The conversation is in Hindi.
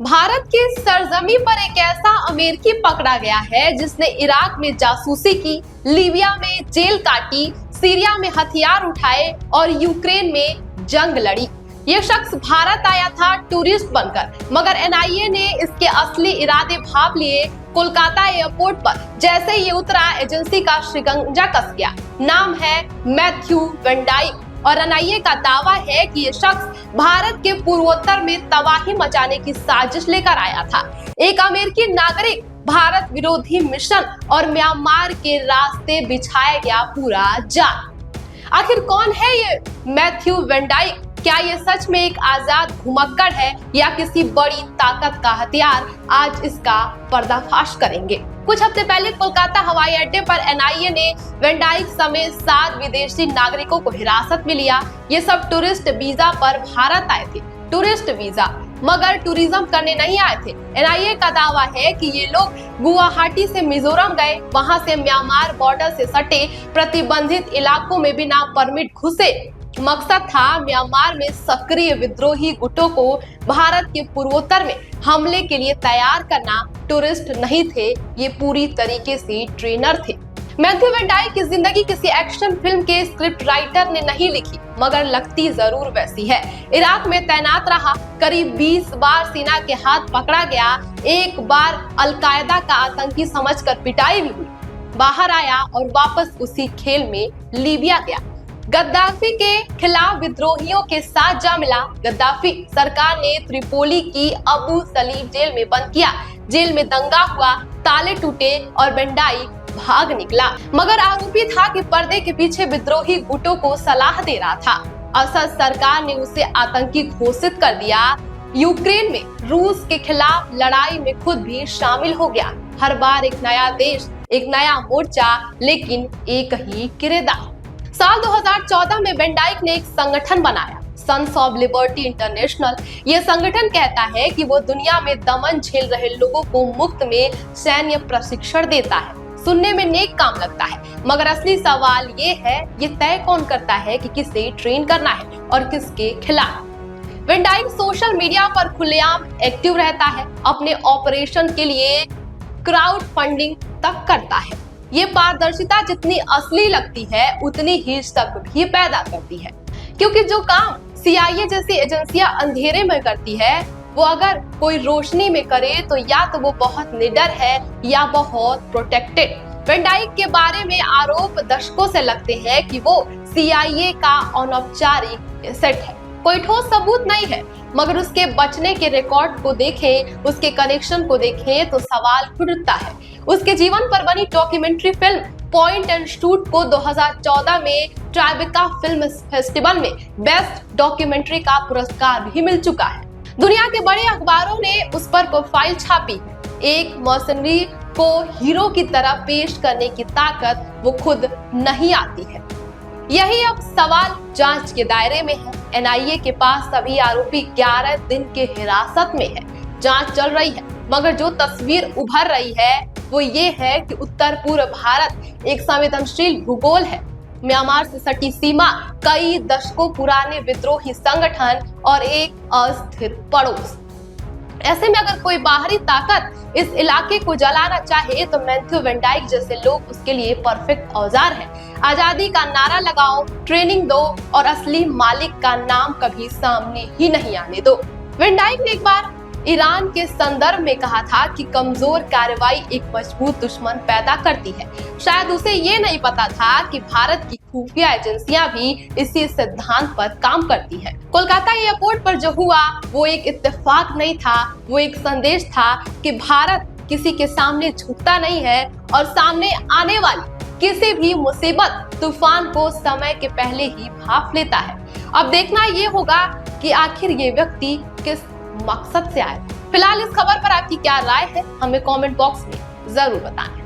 भारत की सरजमी पर एक ऐसा अमेरिकी पकड़ा गया है जिसने इराक में जासूसी की, लीबिया में जेल काटी, सीरिया में हथियार उठाए और यूक्रेन में जंग लड़ी। ये शख्स भारत आया था टूरिस्ट बनकर, मगर एनआईए ने इसके असली इरादे भांप लिए। कोलकाता एयरपोर्ट पर जैसे ये उतरा, एजेंसी का शिकंजा कस गया। नाम है मैथ्यू वैन डाइक और एनआईए का दावा है कि ये शख्स भारत के पूर्वोत्तर में तबाही मचाने की साजिश लेकर आया था। एक अमेरिकी नागरिक, भारत विरोधी मिशन और म्यांमार के रास्ते बिछाया गया पूरा जाल। आखिर कौन है ये मैथ्यू वैन डाइक? क्या ये सच में एक आजाद घुमक्कड़ है या किसी बड़ी ताकत का हथियार? आज इसका पर्दाफाश करेंगे। कुछ हफ्ते पहले कोलकाता हवाई अड्डे पर एनआईए ने वैन डाइक समेत 7 विदेशी नागरिकों को हिरासत में लिया। ये सब टूरिस्ट वीजा पर भारत आए थे। टूरिस्ट वीजा, मगर टूरिज्म करने नहीं आए थे। एनआईए का दावा है कि ये लोग गुवाहाटी से मिजोरम गए, वहां से म्यांमार बॉर्डर से सटे प्रतिबंधित इलाकों में बिना परमिट घुसे। मकसद था म्यांमार में सक्रिय विद्रोही गुटों को भारत के पूर्वोत्तर में हमले के लिए तैयार करना। टूरिस्ट नहीं थे, ये पूरी तरीके से ट्रेनर थे। मैथ्यू वैन डाइक की जिंदगी किसी एक्शन फिल्म के स्क्रिप्ट राइटर ने नहीं लिखी, मगर लगती जरूर वैसी है। इराक में तैनात रहा, करीब 20 बार सेना के हाथ पकड़ा गया, एक बार अलकायदा का आतंकी समझकर पिटाई भी हुई। बाहर आया और वापस उसी खेल में लीबिया गया। गद्दाफी के खिलाफ विद्रोहियों के साथ जा मिला। गद्दाफी सरकार ने त्रिपोली की अबू सलीम जेल में बंद किया। जेल में दंगा हुआ, ताले टूटे और वैन डाइक भाग निकला, मगर आरोपी था कि पर्दे के पीछे विद्रोही गुटों को सलाह दे रहा था। असद सरकार ने उसे आतंकी घोषित कर दिया। यूक्रेन में रूस के खिलाफ लड़ाई में खुद भी शामिल हो गया। हर बार एक नया देश, एक नया मोर्चा, लेकिन एक ही किरदार। साल 2014 में वैन डाइक ने एक संगठन बनाया, सन्स ऑफ लिबर्टी इंटरनेशनल। ये संगठन कहता है कि वो दुनिया में दमन झेल रहे लोगों को मुफ्त में सैन्य प्रशिक्षण देता है। सुनने में नेक काम लगता है, मगर असली सवाल ये है, ये तय कौन करता है कि किसे ट्रेन करना है और किसके खिलाफ। वैन डाइक सोशल मीडिया पर खुलेआम एक्टिव रहता है, अपने ऑपरेशन के लिए क्राउड फंडिंग तक करता है। ये पारदर्शिता जितनी असली लगती है, उतनी ही शक भी पैदा करती है, क्योंकि जो काम सीआईए जैसी एजेंसियां अंधेरे में करती है, वो अगर कोई रोशनी में करे तो या तो वो बहुत निडर है या बहुत प्रोटेक्टेड। वैन डाइक के बारे में आरोप दशकों से लगते हैं कि वो सीआईए का अनौपचारिक एसेट है। कोई ठोस सबूत नहीं है, मगर उसके बचने के रिकॉर्ड को देखें, उसके कनेक्शन को देखें तो सवाल खुद उठता है। उसके जीवन पर बनी documentary film point and shoot को 2014 में ट्राइबेका फिल्म फेस्टिवल में बेस्ट डॉक्यूमेंट्री का पुरस्कार भी मिल चुका है। दुनिया के बड़े अखबारों ने उस पर प्रोफाइल छापी। एक मर्सनरी को हीरो की तरह पेश करने की ताकत वो खुद नहीं आती है। यही अब सवाल जांच के दायरे में है। एनआईए के पास सभी आरोपी 11 दिन के हिरासत में है। जांच चल रही है, मगर जो तस्वीर उभर रही है वो ये है कि उत्तर पूर्व भारत एक संवेदनशील भूगोल है। म्यांमार से सटी सीमा, कई दशकों पुराने विद्रोही संगठन और एक अस्थिर पड़ोस। ऐसे में अगर कोई बाहरी ताकत इस इलाके को जलाना चाहे तो मैथ्यू वैन डाइक जैसे लोग उसके लिए परफेक्ट औजार हैं। आजादी का नारा लगाओ, ट्रेनिंग दो और असली मालिक का नाम कभी सामने ही नहीं आने दो। वैन डाइक ने एक बार ईरान के संदर्भ में कहा था कि कमजोर कार्रवाई एक मजबूत दुश्मन पैदा करती है। शायद उसे ये नहीं पता था कि भारत की खुफिया एजेंसियां भी इसी सिद्धांत पर काम करती है। कोलकाता एयरपोर्ट पर जो हुआ वो एक इत्तेफाक नहीं था, वो एक संदेश था कि भारत किसी के सामने झुकता नहीं है और सामने आने वाली किसी भी मुसीबत, तूफान को समय के पहले ही भांप लेता है। अब देखना ये होगा कि आखिर ये व्यक्ति किस मकसद से आए। फिलहाल इस खबर पर आपकी क्या राय है, हमें कमेंट बॉक्स में जरूर बताएं।